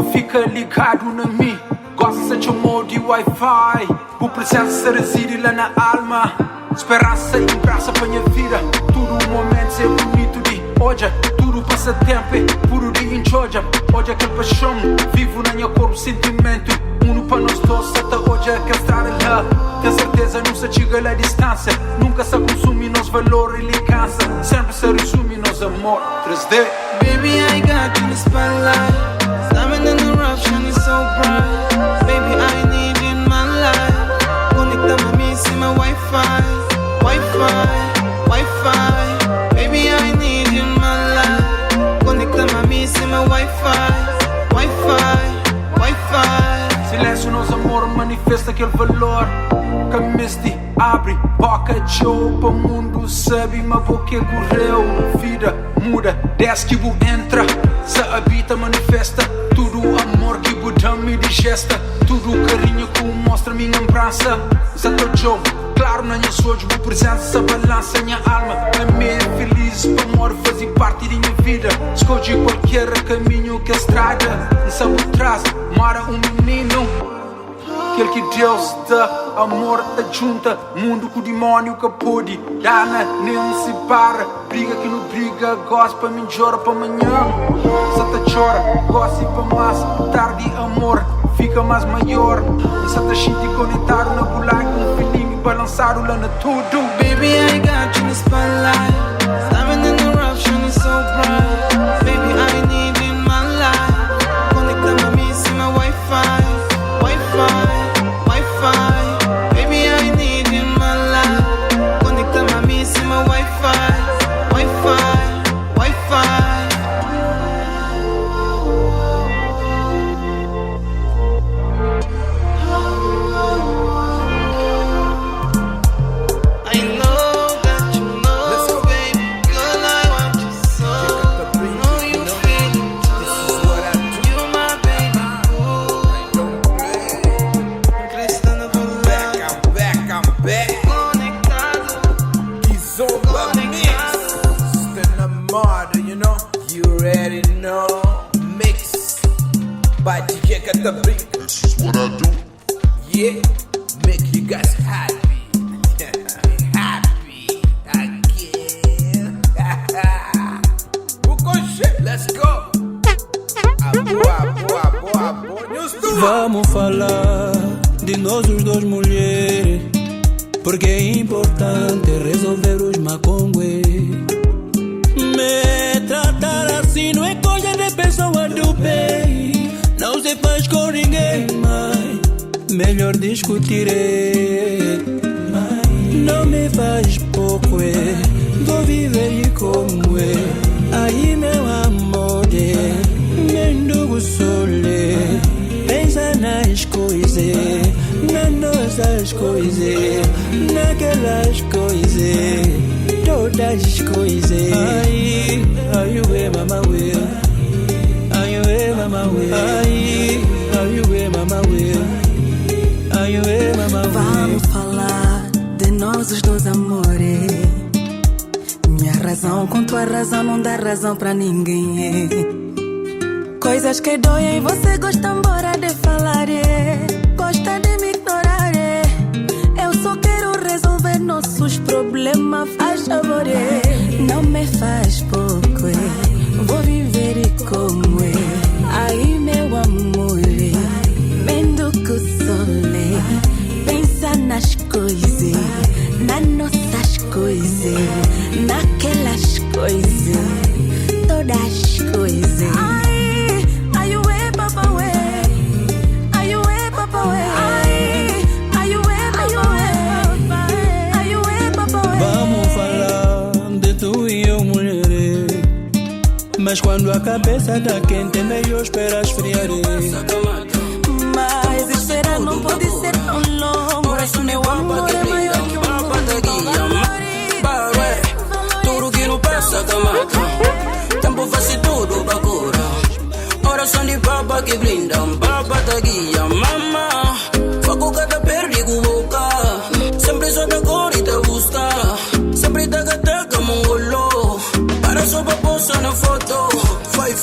amigo fica ligado na mim. Gosta de amor de Wi-Fi. O presença reside lá na alma. Esperança e graça pra minha vida. Tudo momento é bonito de hoje. Tudo passa tempo é puro de enjoja. Hoje aquele paixão vivo na minha corpo sentimento. Uno para nós dois até hoje é que estar lá. Tem certeza não se chega à distância. Nunca se consome nos valor e elegância. Sempre se resume nos amor 3D. Baby, I got you in the spotlight. Slamming in the rough, shining so bright. Baby, I need you in my life. Conecta-me a mim, see my Wi-Fi. Wi-Fi, Wi-Fi. Baby, I need you in my life. Conecta-me a mim, see my Wi-Fi. Wi-Fi, Wi-Fi. Silêncio, nosso amor manifesta aquele valor. Camisty abre, boca de para o mundo sabe, mas boca correu. Vida muda, desce que bu entra. Se habita, manifesta. Tudo amor que bu dá me digesta. Tudo carinho que mostra minha lembrança. Zato jogo, claro na minha soja, bu presença, balança minha alma. A minha feliz, para amor fazer parte da minha vida. Escolhe qualquer caminho que a estrada. Sabe traz, mara menino. Aquele que Deus dá, amor ajunta. Mundo com o demônio que pode. Dana, nem se para. Briga que não briga, gosta pra mim, chora pra amanhã. Sata chora, gosta pra mais tarde, amor fica mais maior. Sata xinte conectado na bular com um feeling balançado lá na tudo. Baby, I got you in the spotlight. Slamming in the rough, shining so bright. Baby, I need you in my life. Conecta-me a mim, see my Wi-Fi. Wi-Fi, Wi-Fi. Baby, I need you in my life. Conecta-me a mim, see my Wi-Fi. Wi-Fi, Wi-Fi. I know that you know, baby, girl, I want you so. Know you feel it too. You my baby, Cristana Bolero. I'm back. Conectado, He's over mix. Still a murder, you know. You already know. Mix by DJ Katabrick. This is what I do. Yeah, make you guys happy. Happy again. Buco shit, let's go. Abo. News do Vamos falar de nós os dois mulheres, porque é importante resolver os macongues. Me tratar assim não é coisa de pessoa do bem. Não se faz com ninguém, mas melhor discutir é. Não me faz pouco, vou viver como é. Aí meu amor, mendigo sole. Pensa nas coisas, nas nossas coisas, naquelas coisas, todas as coisas. Ai, ué, mama, ué. Ai, ué, mama, ué. Ai, ué, mama, ué. Ai, ué, mama, ué. Vamos falar de nós os dois amores. Minha razão com tua razão não dá razão pra ninguém. Coisas que doem, você gosta embora de falar. Gosta de me ignorar. Eu só quero resolver nossos problemas. Faz favor, não me faz pouco. Vou viver como é. Aí meu amor, vendo que o sol pensa nas coisas, nas nossas coisas, naquelas coisas, todas as coisas. Ai, ué, papa, ué. Ai, ué, papa, ué. Ai, ué, papa, ué. Ai, ué, papa, ué. Vamos falar de tu e eu, mulher. Mas quando a cabeça tá quente, é melhor esperar esfriar. Mas esperar não pode ser tão longo. Meu amor é maior que o mundo. Tudo que não passa, cama. Tempo faz tudo pra curar. Oração de papa que blindam, papa tá guia, mama. Foco cada perdigo boca. Sempre só da cor e da busca. Sempre da gata mongolo. Para só pra posar na foto. Faz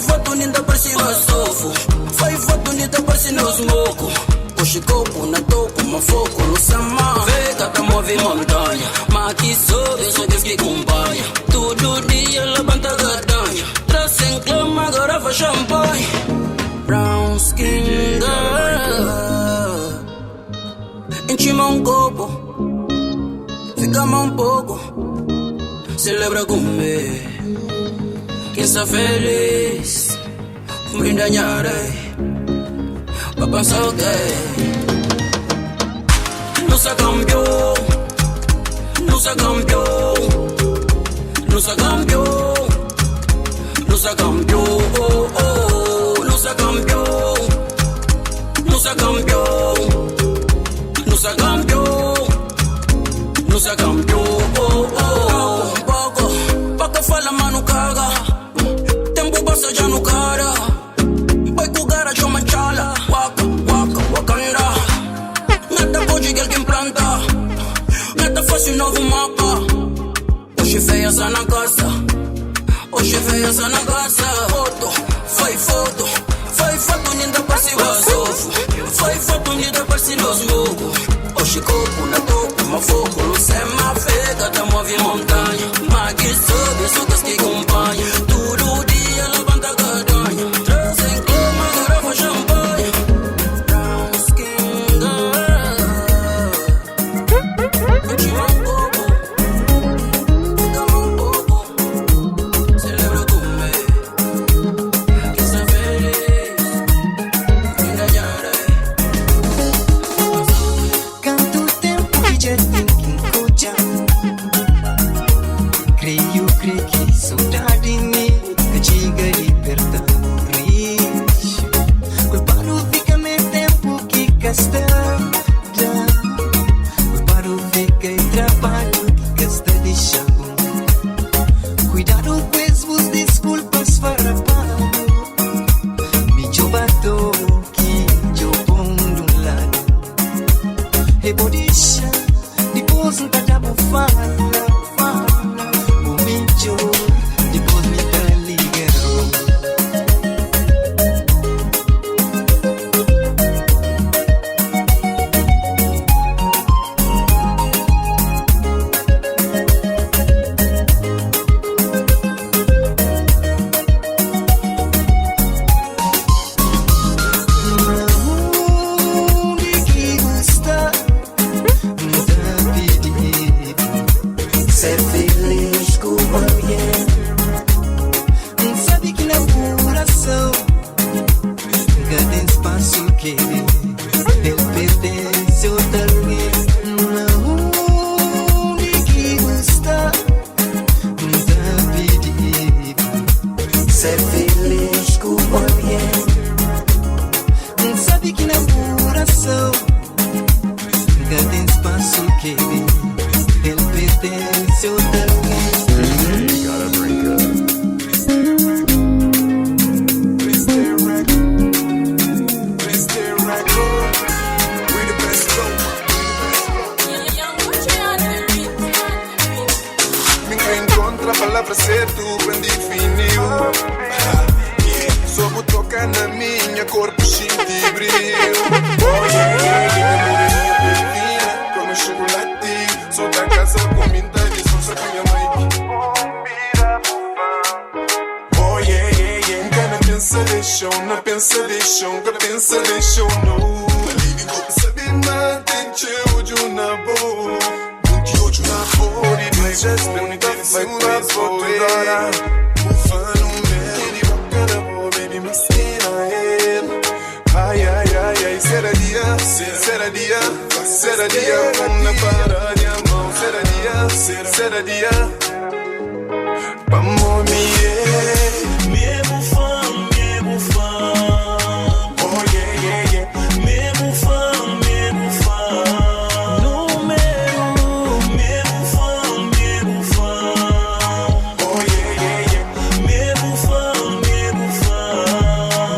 foto, linda para si gostoso. sofo. Vai voto nita parece nos moco. Puxa copo na toco, uma foco no sama. Vega tá move montanha, mas aqui sobe, só Deus que acompanha. Todo dia levanta a gadanha, traz em clama, agora faz champanhe. Brown skin girl, enchima copo, fica mais pouco, celebra comigo. Quem está feliz, brinda ñarei, pra pensar o quê? Não se cambiou, não se cambiou, não se cambiou, não se cambiou, não se cambiou, não se cambiou, não se cambiou, não se cambiou, pouco fala mano caga, tempo passa já no cara, vai com gara chama chala, waka waka wakanda, nada pode que alguém planta, nada faz novo mapa, hoje feia essa na casa, hoje feia essa na casa, vai foto, ninda parece vasofo, vai foto, ninda parece nos mogo, hoje copo na topo, uma fogo, no sema vega, da move montanha, mas que sobe, só que acompanha, todo dia levanta a gadanha, traz em cama, garrafa champanhe, brown skin girl, enchima copo, fica mais pouco, celebra comigo, que está feliz, ainda ñarei. Canto tempo que já tem que encontrar. Creio que saudade em mim que chega liberta o risco. Culpado fica meu tempo que gasta. Culpado fica em trabalho que gasta de chão. Cuidado pois vos desculpas farrapado. Me jobato que eu pondo um lado. E vou deixar depois não tá bufando. Depois me dá ligado. Onde que está? Não tá pedindo ser feliz com alguém. Sabe que no coração cada espaço que ele pertence a alguém. Onde que está? Não tá pedindo ser feliz com alguém. Sabe que no coração cada espaço que ele pertence a alguém. Palavra certo bem definiu. Só vou tocar na minha corpo sentir brilho. Oh yeah, yeah, yeah, moreninha perfina, como chocolate. Sou da casa comida de só com minha mãe. Oh yeah, yeah, yeah, engana pensa de chão, não pensa de chão, que pensa de chão, não. Ali de golpe sabe mate, tchau, de na boa. Just been like this in my boy. Fun on me, boca na boa, baby, my skin on him. Ai, ai, ai, ai, será dia, vamos na parada de amor. Será dia, vamos me Mesmo fã. Oh yeah, yeah, yeah. Mesmo fã. Número. Mesmo fã. Oh yeah, yeah, yeah. Mesmo fã.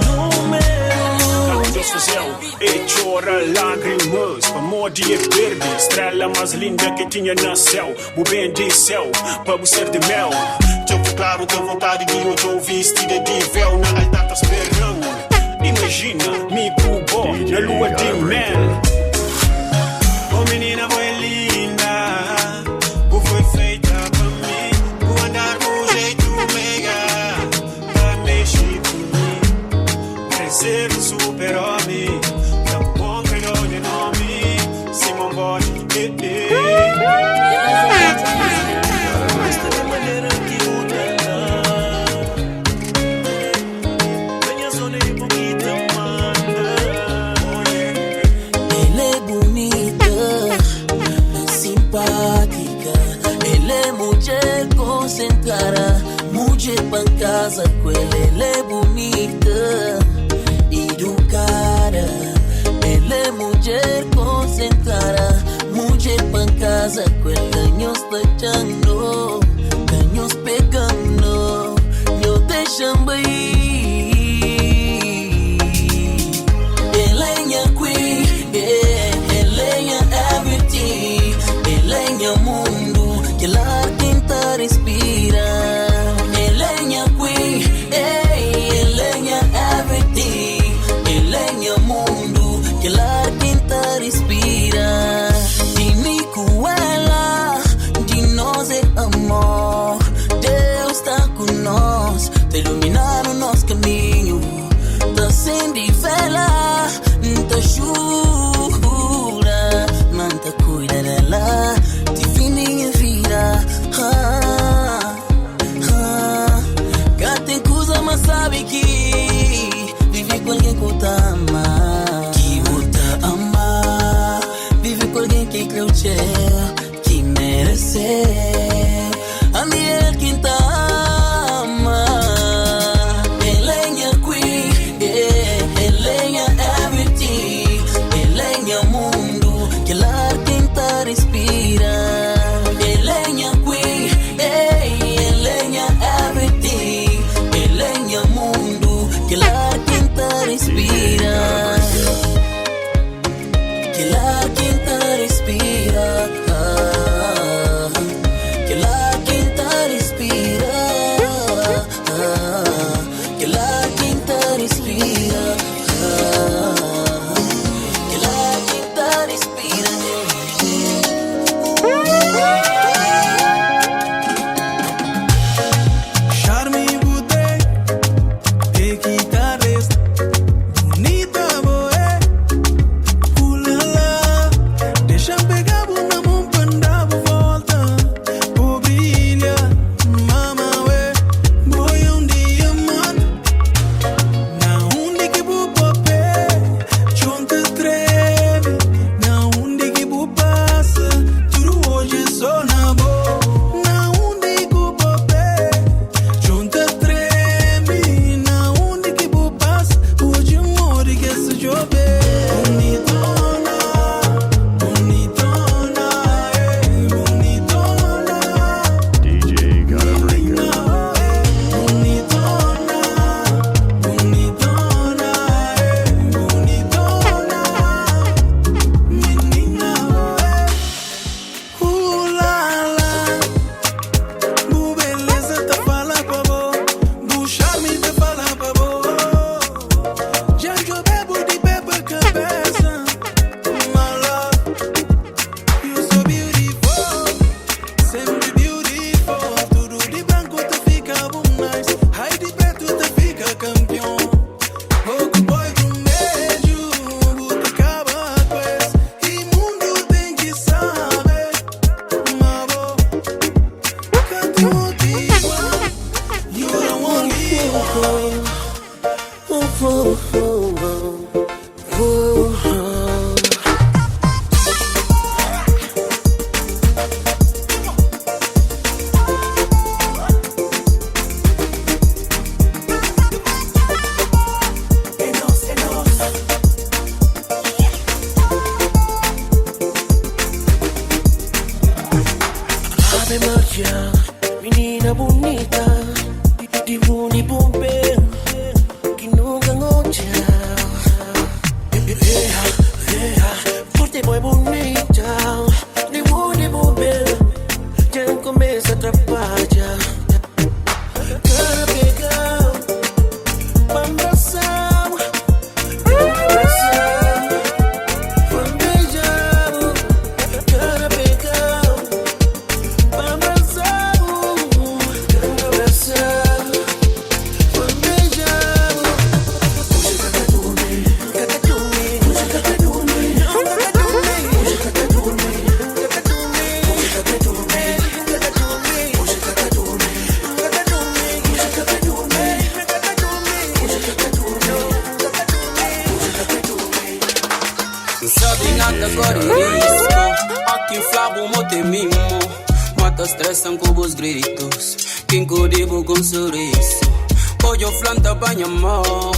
Número. Deus do céu, e chora lágrimas. Amor de verde, estrela mais linda que tinha no céu. O bem de céu, para ser de mel. Te claro, tua vontade de hoje ouvir vestida de véu. Na alta tá esperando. Imagina, me cubo na lua de mel. Oh menina boa linda, tu foi feita pra mim. Vou andar com jeito mega, pra mexer comigo. Crescer um super-homem, tão bom que eu de nome Simon Boy, esta é a maneira que eu venha só nem bonita, manda. Ela é bonita, simpática. Ela é mulher concentrada, mulher pra casa com ela. Ela é bonita, educada. Ela é mulher concentrada, mulher pra casa com ela. Ganhos tachando, ganhos pegando, eu deixando aí. Ela é minha queen, ela é minha everything. Ela é minha mundo, que ela tenta respirar. Ela é minha queen, ela é minha everything. Ela é minha mundo, que ela tenta respirar. Vim com ela, de nós é amor. Deus está com nós, tá iluminando nosso caminho. Tá sendo vela, tá jura, não tá cuida dela, divina vida. Cá tem coisa, mas sabe que vive com alguém que tá ama, que tá ama. Vive com alguém que creu que merece. A minha quem tá ama. Ela é minha queen, ela é minha everything. Ela é minha mundo, que ela tenta respirar. Ela é minha queen, ela é minha everything. Ela é minha mundo, que ela tenta respirar. Que ela tenta respirar. Que ela tenta respirar. Que ela tenta respirar. Que ela tenta respirar. Charme e boudet, e guitarrista, bonita boé, ulala. Deixa pegar na mão pra andar por volta, por brilha, mama ué. Boy dia mano, na onde que vou papel, junto treme, na onde que vou passa, tudo hoje só na boa. Na onde que vou papel, junto treme, na onde que vou passa, hoje morre que se chover. Bonitona, bonitona, bonitona. DJ gotta bring it. Bonitona, bonitona, bonitona, menina, la, bu beleza tá fala pra bo, bu charme tá fala pra bo. Já eu bebo de beba cabeça, my love, you so beautiful, sempre beautiful. Tudo de branco tu fica bom nice, ai de preto tu fica campeão. Pouco boy com médio, buta acaba com esse, e mundo tem que saber, my boy, can't you motiva, you don't want me. Ave Maria, menina bonita, de buni bombe, que nunca ngoja. Forte boy bonita, de buni bombe, já começa a atrapalhar. Cara pegar, pra abraçar, nada corre risco. Aqui flabo mote mimo, mata estressan com os gritos. Quem codibo com sorriso, pollo flanta banha mão.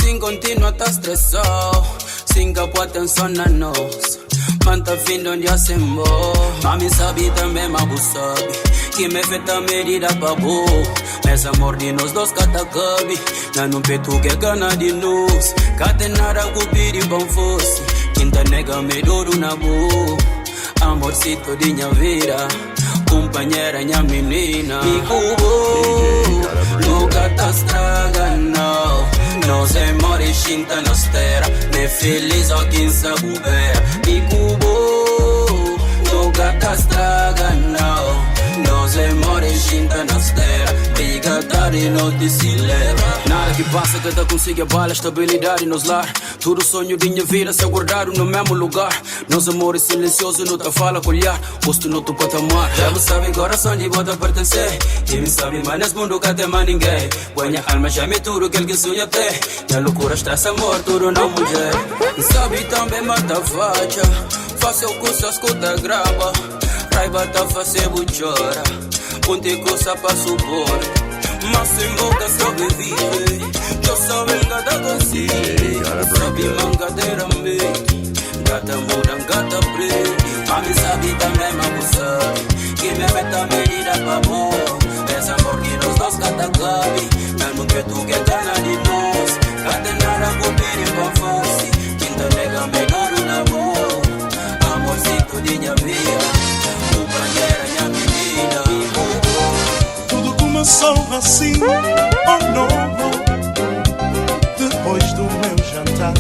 Sin continua tá estressado, sin capo atenção na nós. Manta fim de onde assembo. Mami sabe também, mas sabe que me feta medida pra boa. Mas amor de nós dois catacabe. Na no peito que gana de nós. Catenara cupiri bom fosse. Quinta nega me duro na boa. Amorcito de minha vida, companheira minha menina. Me cubo, nunca tá estraga não. Nós amores chinta nos terra. Me feliz ó quem sabe ver. Me cubo, nunca tá estraga não. Nós amores chinta nos terra. Briga tarde não te se leva. Nada que passa que tá consiga bala, estabilidade nos lar. Tudo sonho de minha vida se guardado no mesmo lugar. Nós amores silenciosos não tá fala colhar. Posto no teu patamar. Já me sabe coração de bota pertencer. Quem me sabe mas nesse mundo que tem mais ninguém. Põe a alma já me tudo que ele sonha ter. Minha loucura estressa amor, tudo não mulher. Sabe também mata facha. Faça o curso, escuta grava. Raiva tá fazendo chora. Ponte coisa pra supor. Mas sem boca sobrevive. Eu sou gata consigo. Sabe mangadeira me. Gata muda, gata preta. Mami sabe também, mas sabe que me meta medida pra bom. Esse amor que nós dois cata cabe. Mesmo que tu que gana de nós. Gata nada copere com força. Quinta nega me duro na boa. Amorcito de minha vida, companheira minha menina. Tudo começou assim, oh não. Depois do meu jantar,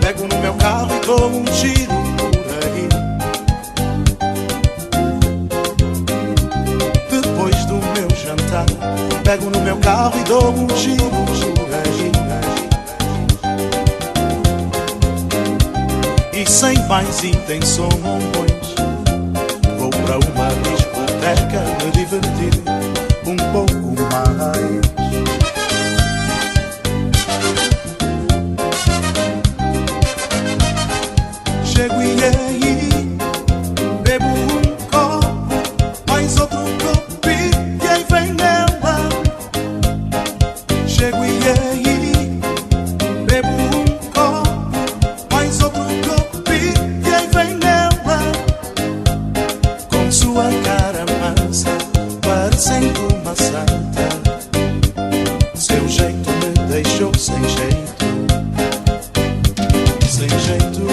pego no meu carro e dou um giro por aí. Depois do meu jantar, pego no meu carro e dou um giro por aí. E sem mais intenções, vou pra uma discoteca me divertir um pouco mais. Chego e aí, bebo um copo, mais outro copo e aí vem nela. Chego e aí, bebo um copo, mais outro copo e aí vem nela. Com sua cara mansa, parecendo uma santa. Seu jeito me deixou sem jeito, sem jeito.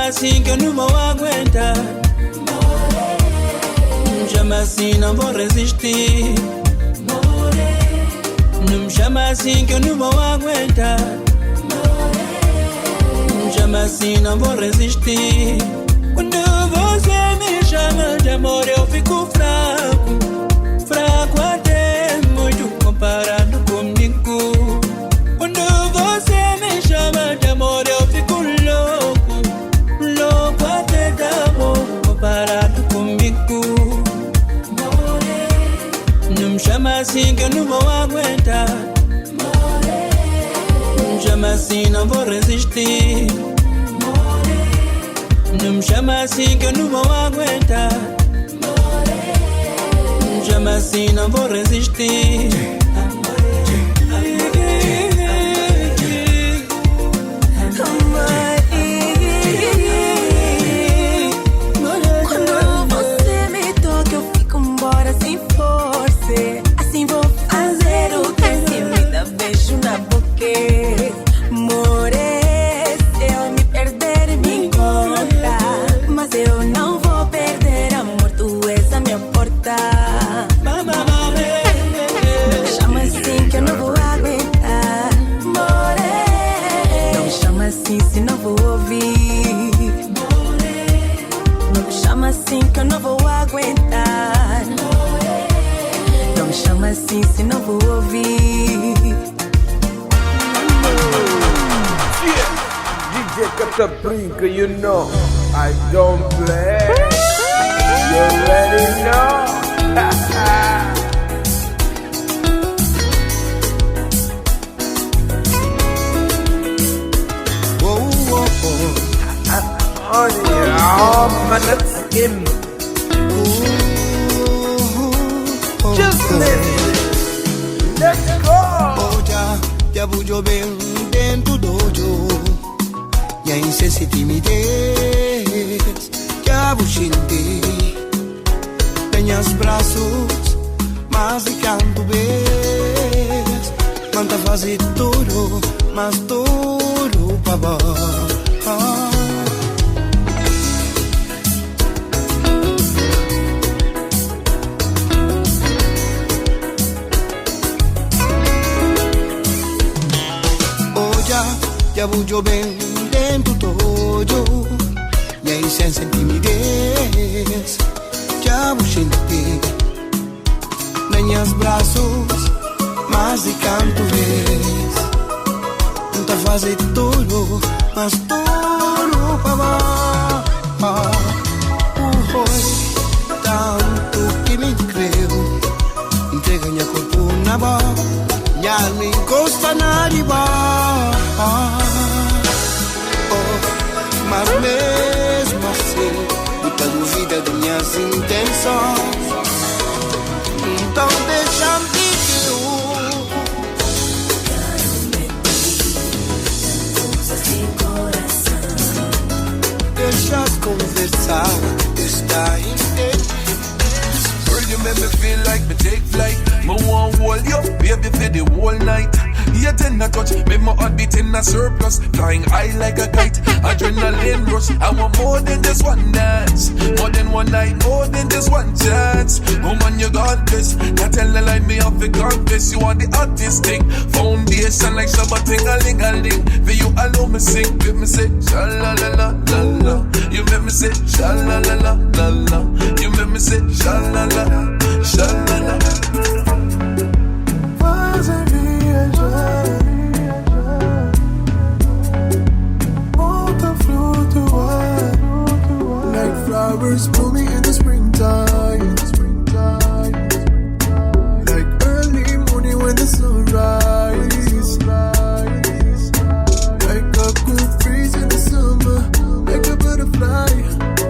assim que eu não vou aguentar. Me chama assim, não vou resistir. Não me chama assim que eu não vou aguentar. Me chama assim, não vou resistir. Quando você me chama de amor eu fico fraco. Fraco até muito comparado comigo. Quando você me chama de amor eu fico louco. Louco até de amor comparado comigo. assim que eu não vou aguentar. Me chama assim, não vou resistir. Não me chama assim que eu não vou aguentar. Me chama assim, não vou resistir. Quando você me toca, eu fico embora sem força. Assim vou fazer o que se me dá beijo na boca. More, se eu me perder, me encontra. Mas eu não vou perder, amor, tu és a minha porta. Não me chama assim que eu não vou aguentar. More, não me chama assim se não vou ouvir. Não me chama assim que eu não vou aguentar. Não me chama assim se não vou ouvir. DJ Cata Brinca, you know I don't play. You already know. Whoa, whoa, whoa. Honey, oh man, that's him. Just let's go. Oh, já bujo bem dentro do dojo. E a insensitivez já buxinte. Tenhas braços, mas de canto vez. Manda fazer tudo, mas tudo pra baixo. Já bujo bem dentro do dojo. E aí sem timidez já buxinte. Nenhas braços, mas de canto vez. Tenta fazer tudo, mas tudo pra baixo. Tanto que me creu. Entrega minha corpo na boca. Minha alma encosta na riba. Mas mesmo assim, muita dúvida de minhas intenções. Então deixa-me que deixas conversar, está intenso. You make me feel like me take flight. Me want hold you, baby, for the whole night. You tend to touch, make my heart beat in a surplus. Flying high like a kite, adrenaline rush. I want more than just one dance, more than one night, more than just one chance. Woman, you got this. Can't tell the lie, me have to confess. You are the hottest thing, foundation like Shabbat a-ling-a-ling. For you alone me sing, make me say sha la la la la la. You make me say sha la la la la la. You make me say sha la la sha la la. Like flowers blooming in the springtime. Like early morning when the sun rises. Like a cool breeze in the summer. Like a butterfly,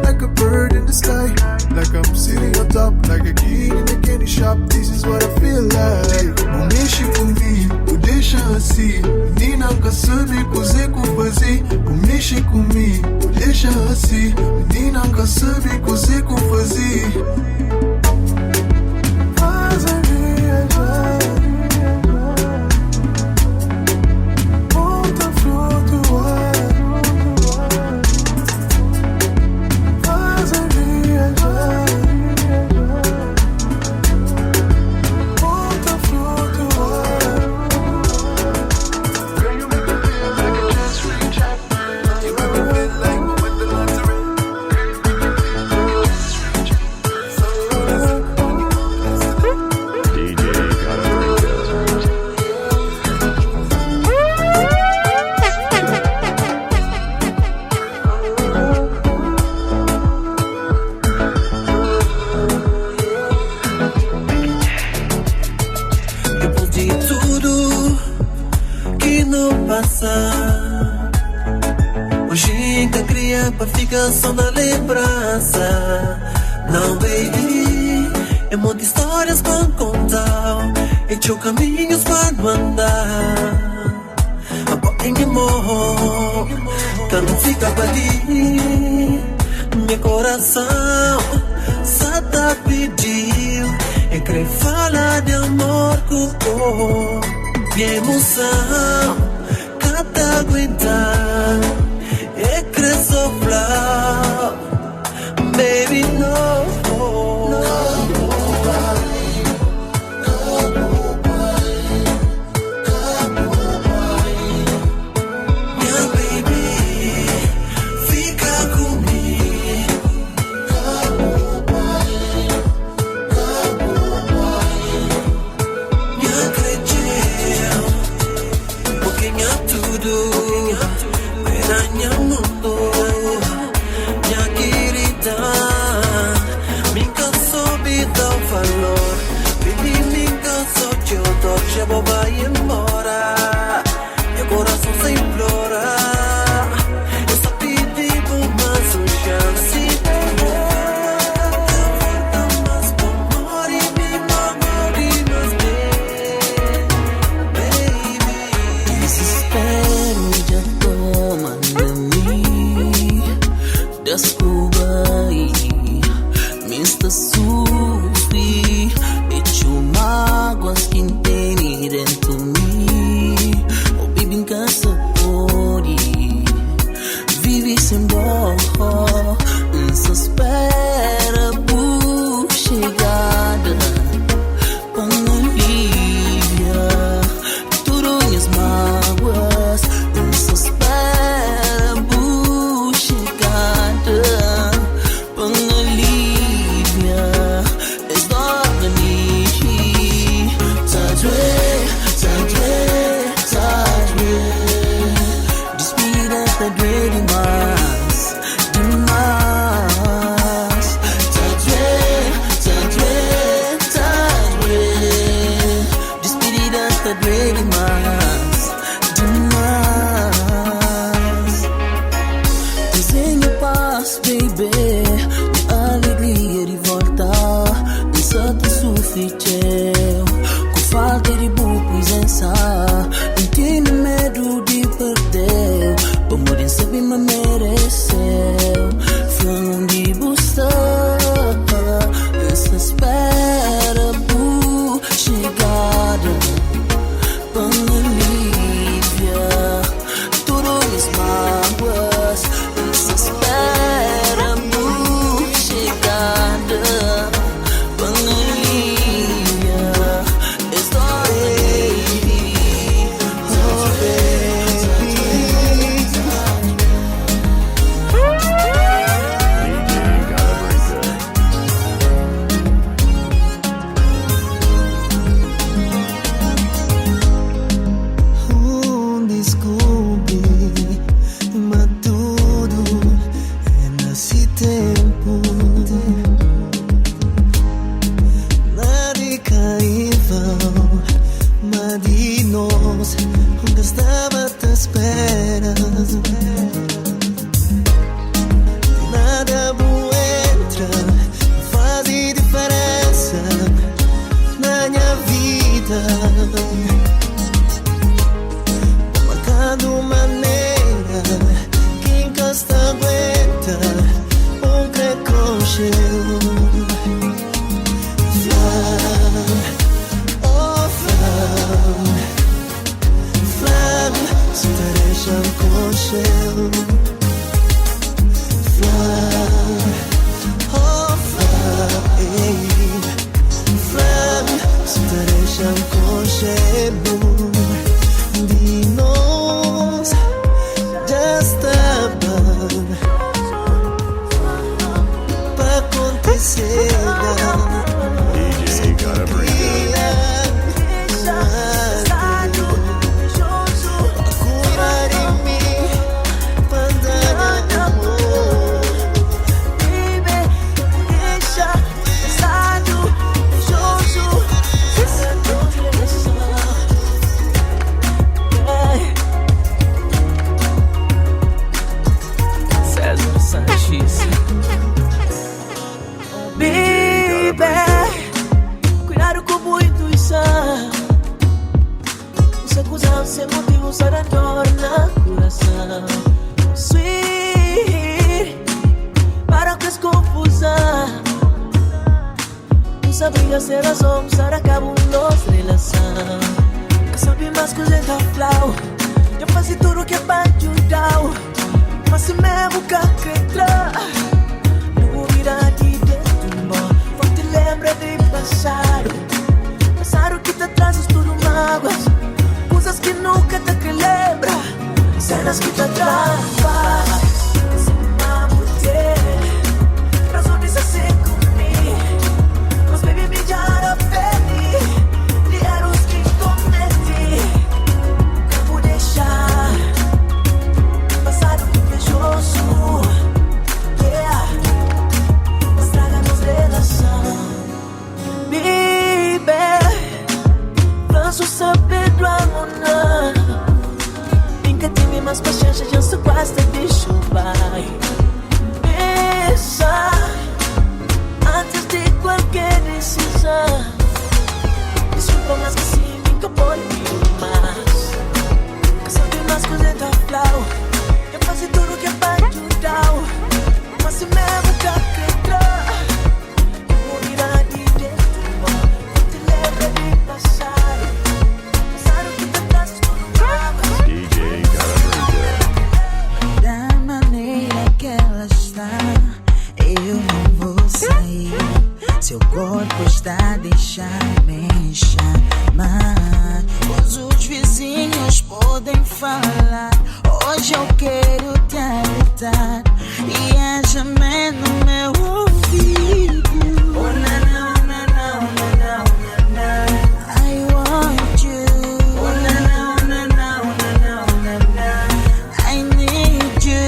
like a bird in the sky. Like I'm sitting on top, like a kid in a candy shop. This is what I feel like. Não mexe comigo, deixa assim. Menina nunca sabe cozer com fazer. Não mexe comigo, deixa assim. Menina nunca sabe cozer com fazer. Faz a viajar. Volta a flutuar. Faz a viajar. Volta a flutuar. Girl, you make me feel like a chance free chapter. You make me feel like we win the lottery. Girl, you make me feel like a chance free chapter. fica cria pra ficar só na lembrança. Não, baby, é muitas histórias pra contar, e teu caminhos pra andar. Agora em amor, que não fica pra ti. Meu coração só te pediu, e querer falar de amor com o minha emoção, cada aguentar, e querer soprar, baby, no. Vou vai embora, meu coração se implora. Eu só pedi por mais chance. Volta mais pro amor e me namore mais bem, baby. Desespero já toma de mim, desculpa aí, me está sofri, e te mágoas que dentro mim, oh baby, em casa pode vive sem dó, só espera por chegada, pra alivia tudo minhas mágoas, só espera por chegada, pra alivia as dores de mim. Despedida demais, demais. Despedida demais, demais. Desenho paz, baby, minha alegria de voltar. Pensa que sofri com falta de boa presença. Não tenho medo de perder, como de saber me mereceu. Fã de buscar, essa espera por chegada, pra alivia tudo minhas mágoas, essa espera por chegada, pra alivia as dores. Oh baby, desculpe, mas tudo é nesse tempo. Nada caiu, mas de nós onde estava te esperando. Nada bom entra, faz diferença na minha vida. Marcando maneira, quem gosta aguenta, um crochê. Flam, se te deixam conchelo. Flam, oh flam, ei. Flam, se te deixam conchelo. De nós já estava pra acontecer. DJ gotta bring it. Cuidar de mim, mandar amor. ser razão, usar acabou nossa relação. Que sabe mais que gente flau. Eu faço tudo que é pra ajudar. Mas se mesmo que acreditar, não vou virar de dentro, não. Vou te lembrar de passado. Passado que te trazes tudo mágoas. Coisas que nunca te que lembra. Cenas que te travas. Se não ter razões assim comigo. Mas baby me já era feliz. De erros que cometi. Nunca vou deixar passado invejoso. Yeah. Estraga-nos relação. Baby, lanço saber do amor. Nunca tive mais paciência, já se gosta de chuvar. Pensa antes de qualquer decisão. Desculpa, mas que sim, nunca pode vir mais. Que sabe mais coisa da flau. Eu faço tudo que é pra ajudar. Mas se mesmo que acreditar, eu vou virar de dentro. Vou te lembrar de passado. Passado que te traz tudo mágoas. DJ Carabriga. Da maneira que ela está, eu não vou sair. Seu corpo está a deixar-me chamar. Pois os vizinhos podem falar. Hoje eu quero te alertar e haja-me no meu ouvido. Oh, na, na, na, na, na, na, na. I want you. Oh, na, na, na, na, na, na, na. I need you.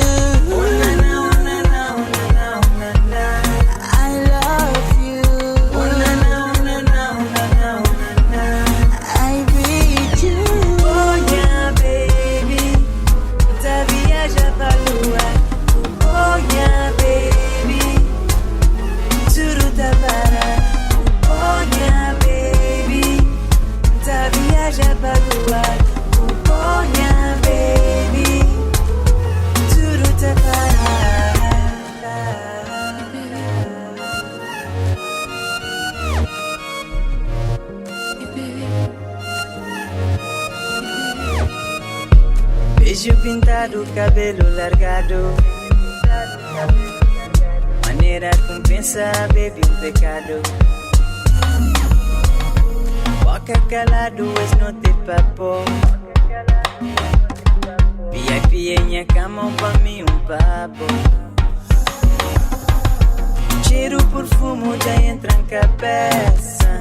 Oh, na, na, na, na, na, na, na. I love you. Oh, na, na, na, na, na, na, na. I need you. Oh, yeah, baby. Tá viaja pra lua. Oh, yeah, baby. Tudo tá para. Oh, yeah, baby. Tá viaja pra lua. Oh, yeah, baby. Tudo tá para. Beijo pintado, cabelo largado. Maneira compensa, baby, pecado. Boca calado, es no te papo. VIP en minha cama, pra mim papo. Cheiro perfume já entra em cabeça.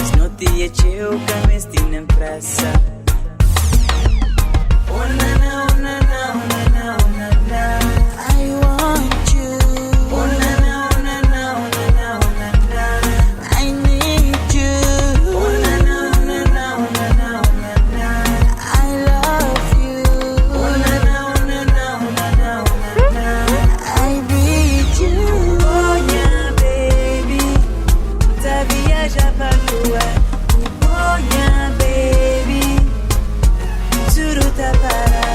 Es no te eche o camestino em pressa. Oh, na, na, oh, na, na, oh, na, na, oh, na, na. I want you. Oh, na, na, oh, na, na, oh, na, na, oh, na, na. I need you. Oh, na, na, oh, na, na, oh, na, na, oh, na, na. I love you. Oh, na, na, oh, na, na, oh, na, na, oh, na, na. I need you. Oh, yeah, baby. Tá viaja pra lua. Oh, yeah, baby. Tudo tá para.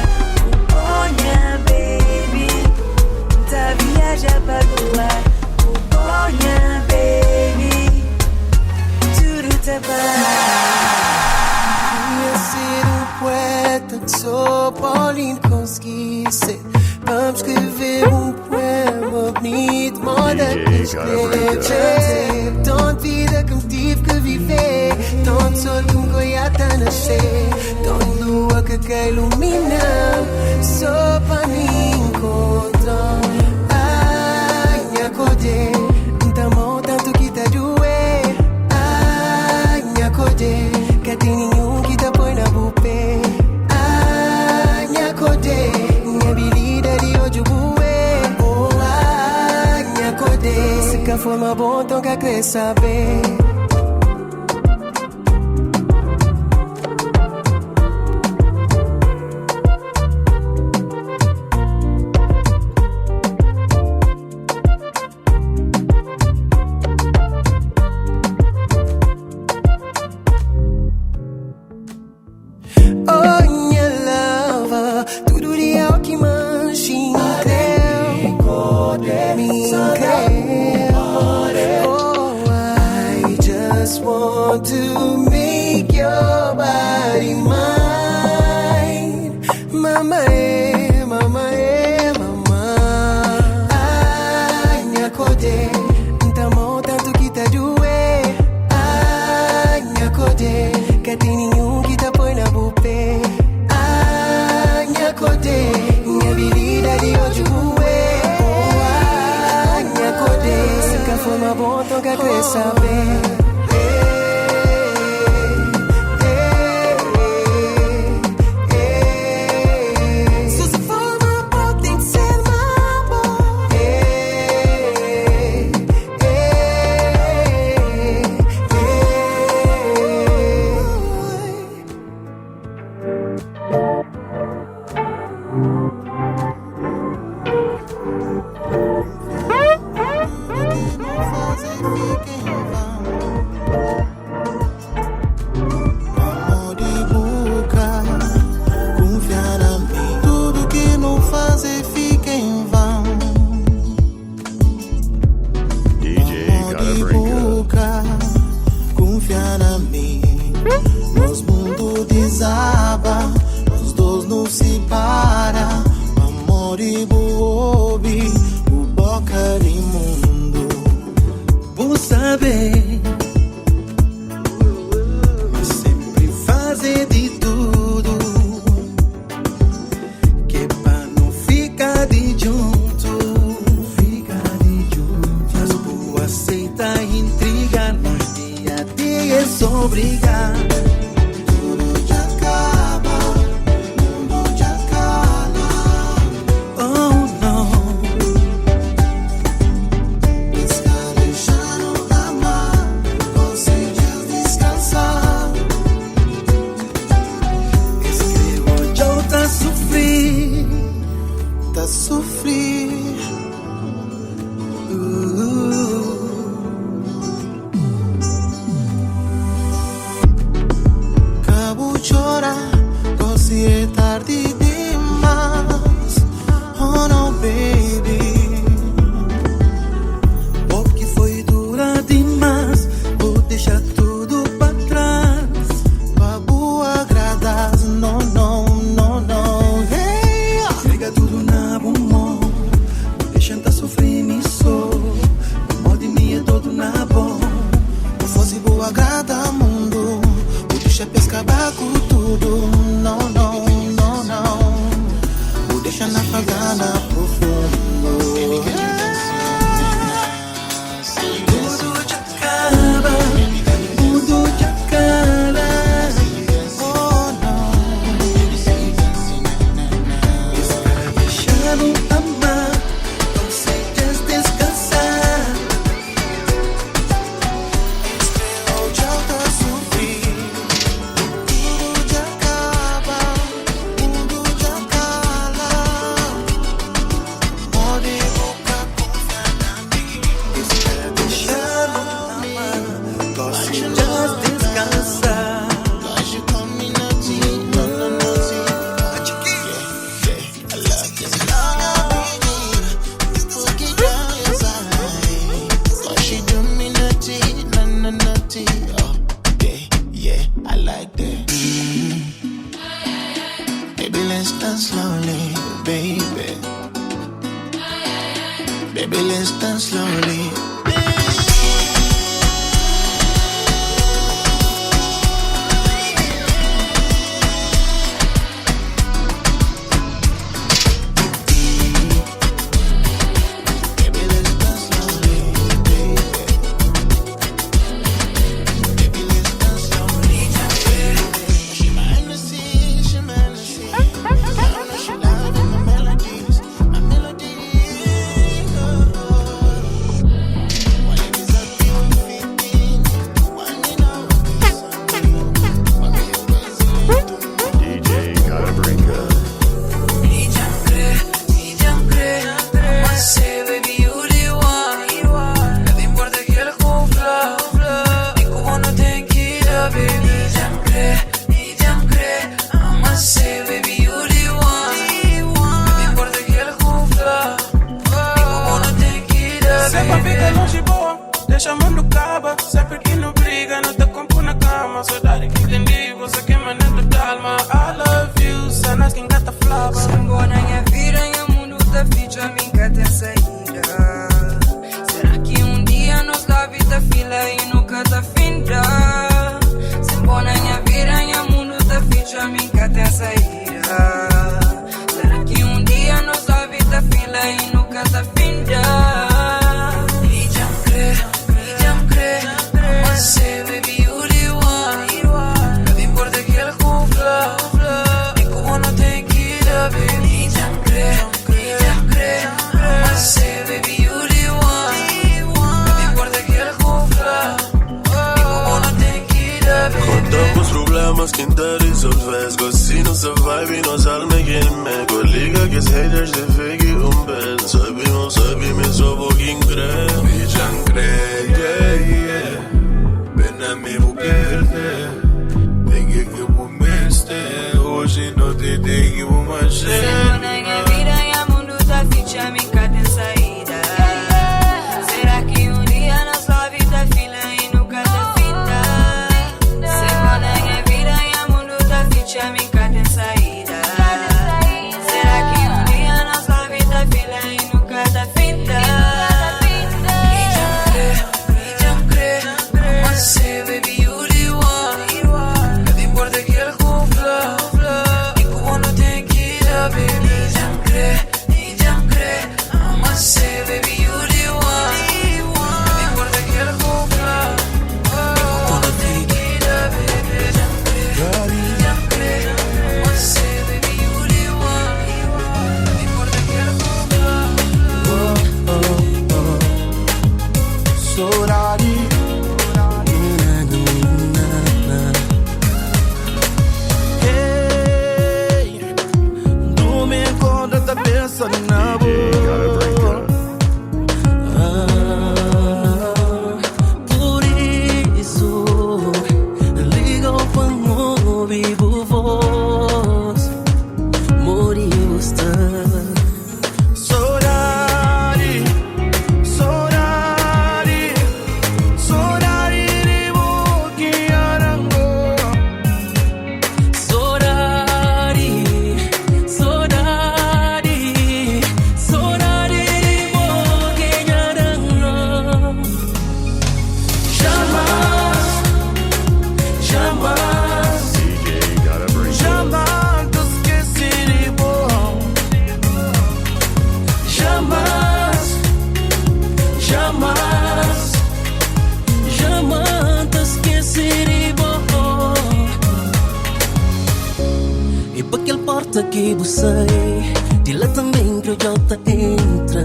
Oh, yeah, baby. Tá viaja pra lua. Oh, yeah, baby. Tudo tá para. Queria ser um poeta que só Paulinho conseguir ser. Vamos escrever um poema bonito, moda que escrever. Tanta vida que me tive que viver, tanto sol que me goiata a nascer, tanta lua que quer iluminar, só para me encontrar. Ai, me acordei, tá mal tanto que tá doer. Ai, me acordei, que tem nenhum que tá põe na bupê. Ai, me acordei, minha habilidade de hoje bué. Oh, ai, me acordei, se que forma bom, então que quer saber. Mama, mama, mama. Ai, minha code. Tamo tanto que tá doer. Ai, minha code. Que tem nenhum que tá põe na bupe. Ai, minha code. Minha vida de hoje bué. Ai, minha code. Se que for uma boa, toca quer saber. assim gata flava. Simbora minha vida, minha mundo da ficha, minha tem saída. Será que um dia nós da vida fila e nunca tá finda? Simbora minha vida, minha mundo da ficha, minha tem saída. Será que um dia nós da vida fila e nunca tá finda? E já crê, você baby you the one. Não importa aquele conflá, e como não tem que dar, baby. Já crê, você baby you the one. Não importa aquele conflá, e como não tem que dar, baby. Contamos problemas que ainda resolves. Gostino se vibe e nós alma que me coliga que os haters de fake bed. Sabemos só pouquinho creme. E já crê, pena me vou perder. Tem que vou mester. Hoje não te tem que vou mancher. Simbora minha vida, minha mundo da ficha, minha tem saída. Será que um dia nossa vida fila e nunca tá finda? Simbora minha vida, minha mundo da ficha, minha tem saída. Será que um dia nossa vida fila e nunca tá finda? E já crê, você baby you the one. Não importa aquele conflá, e como não tem que dar, baby. E já crê, você baby you the one. Não importa aquele conflá, e como não tem que dar, baby. E já crê, você baby you the one. Não importa aquele conflá. Sorari. Hey, não me encontra tá pensando na boa. Por isso, liga para ouvir voz. Moriu está. Sorari, sorari de boquiarango. Sorari de boquiarango. Jamais te esquecerei, bom. Jamais te esquecerei, bom. E para aquele porta que você de lá também que eu já te entra.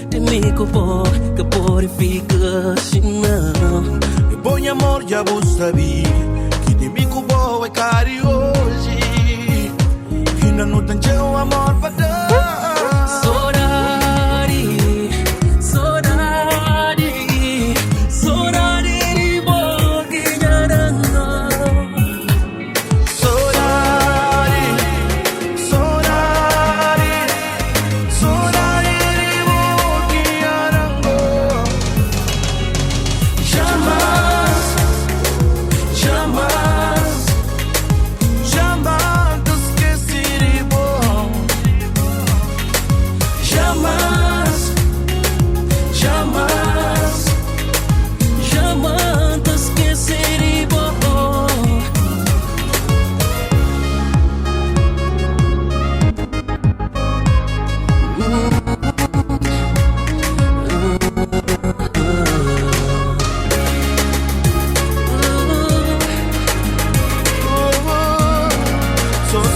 De mim que purifica, não. E bom amor já vou saber que de mim que boa é cari hoje. Ainda não tem teu amor para dar. Sorari de boquiarango. Sorari de boquiarango. Jamais te esquecerei, bom. Jamais te esquecerei, bom.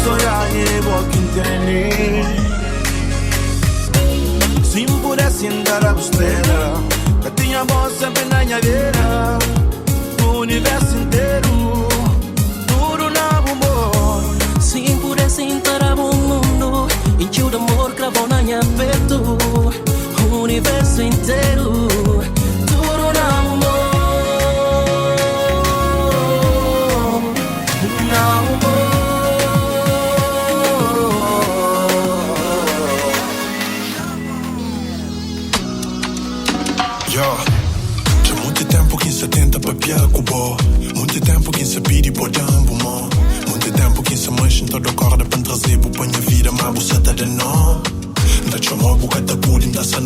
So ya llevo que entender. Se pudesse andar a besteira, que tinha voz sempre na minha vida. O universo inteiro, tudo na amor. Se pudesse entrar ao mundo, encheu de amor, cravou na minha peito. O universo inteiro, tudo na amor. Na amor. C'è molto tempo che si tenta per piacubo. Molto tempo che si pidi por jambo, mo. Molto tempo che si mexe em todo corda para trazer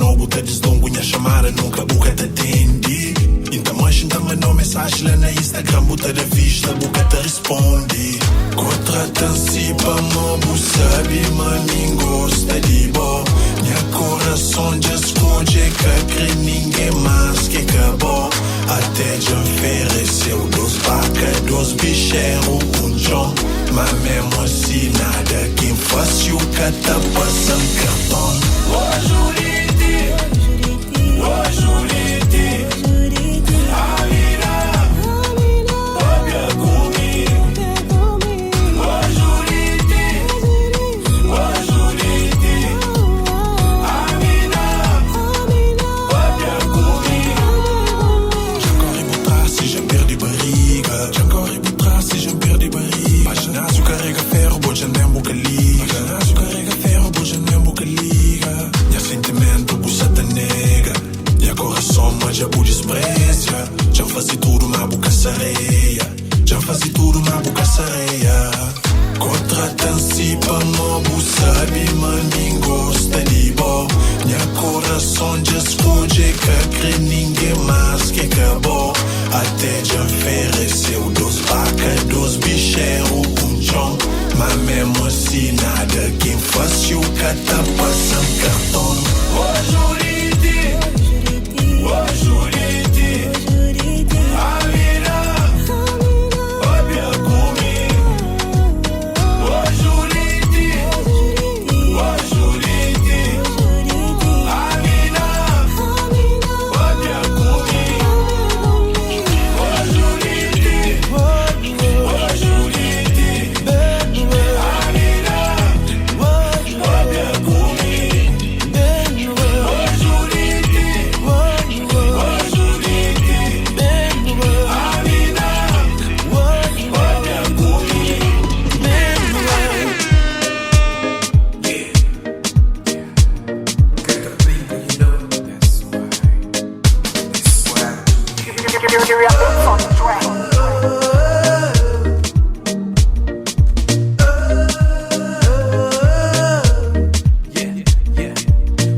não buta desdongunha chamara nunca buca te atende. Então mais então mandou mensagem lá na Instagram, buta da vista, buca te responde. Contrata-se pra mobo, sabe, maninho gosta de bom. Minha coração já esconde que crê ninguém mais que acabou. Até já ofereceu 2 vacas, 2 bicheiros, John. Mas mesmo assim nada quem faz o que tá passando cartão. Oh, Juriti, oh, Juriti, Amina, obia comigo. Oh, Juriti, oh, Juriti, Amina, obia comigo. Já corre por trás e já perde barriga. Já corre por trás e já perde barriga. Ginásio carrega ferro, boja nem boca liga. Ginásio carrega ferro, boja nem boca liga. Minha sentimento, buçata negra. Minha coração, mas já bu desprecia. Já fazi tudo, mas boca sareia. Já fazi tudo, mas boca sareia. Contrata-se pra mobo, sabe, maninho gosta de bom. Minha coração já esconde que crê ninguém mais que acabou. Até já ofereceu 2 vacas, 2 bicheiros, John. Mas mesmo assim nada quem faz o que tá passando cartão. Oh, Juriti, oh, Juriti, Amina, obia comigo. Oh, Juriti, oh, Juriti, Amina, obia comigo. Oh, Juriti, oh, Juriti, Amina, obia comigo. Oh, Juriti, oh, Juriti, Amina, obia comigo.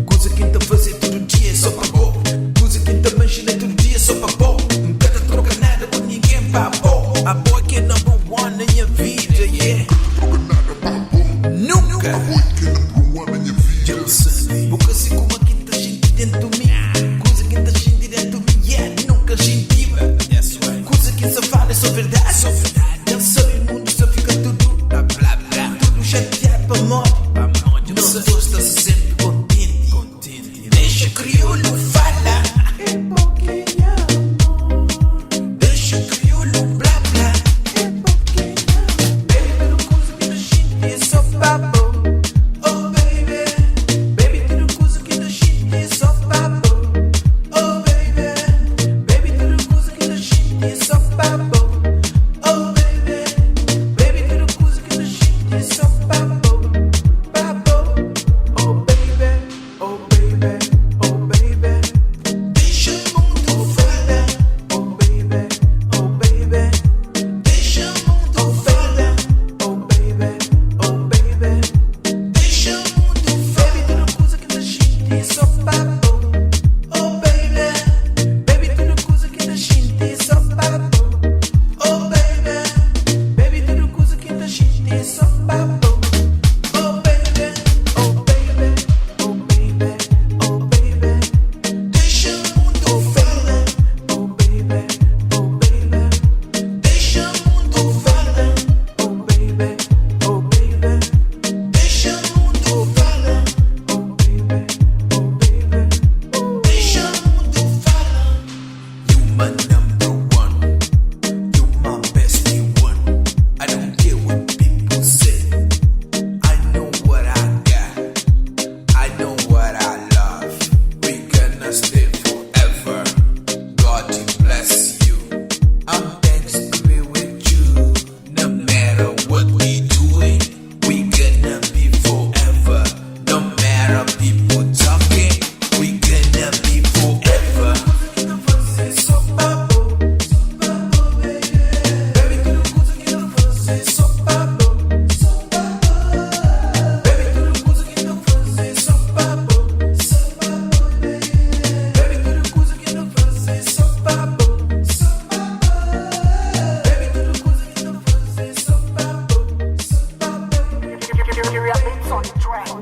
Coisa que então fazer todo dia só pra bom. Coisa que então imagina todo dia só pra bom. Nunca te troca nada com ninguém pra bom. A boy que é number 1 na minha vida, yeah. Nunca. Eu sei. Boca assim como aqui tá gente dentro de mim. Coisa que tá gente dentro de mim, yeah. Nunca gente viva. Coisa que só fala é só verdade. Ele sabe o mundo só fica tudo blá blá blá. Tudo chateado pra morte. Não se gosta sempre contente. Deixa crioulo falar. Deixa crioulo blá blá. Baby, tudo coisa que a gente é só papo. Oh baby, baby, tudo coisa que a gente é só papo. Oh baby, baby, tudo coisa que a gente é só papo. Oh baby, baby, tudo coisa que a gente é só papo. Oh baby, oh baby, oh baby. Deixa-me on the track.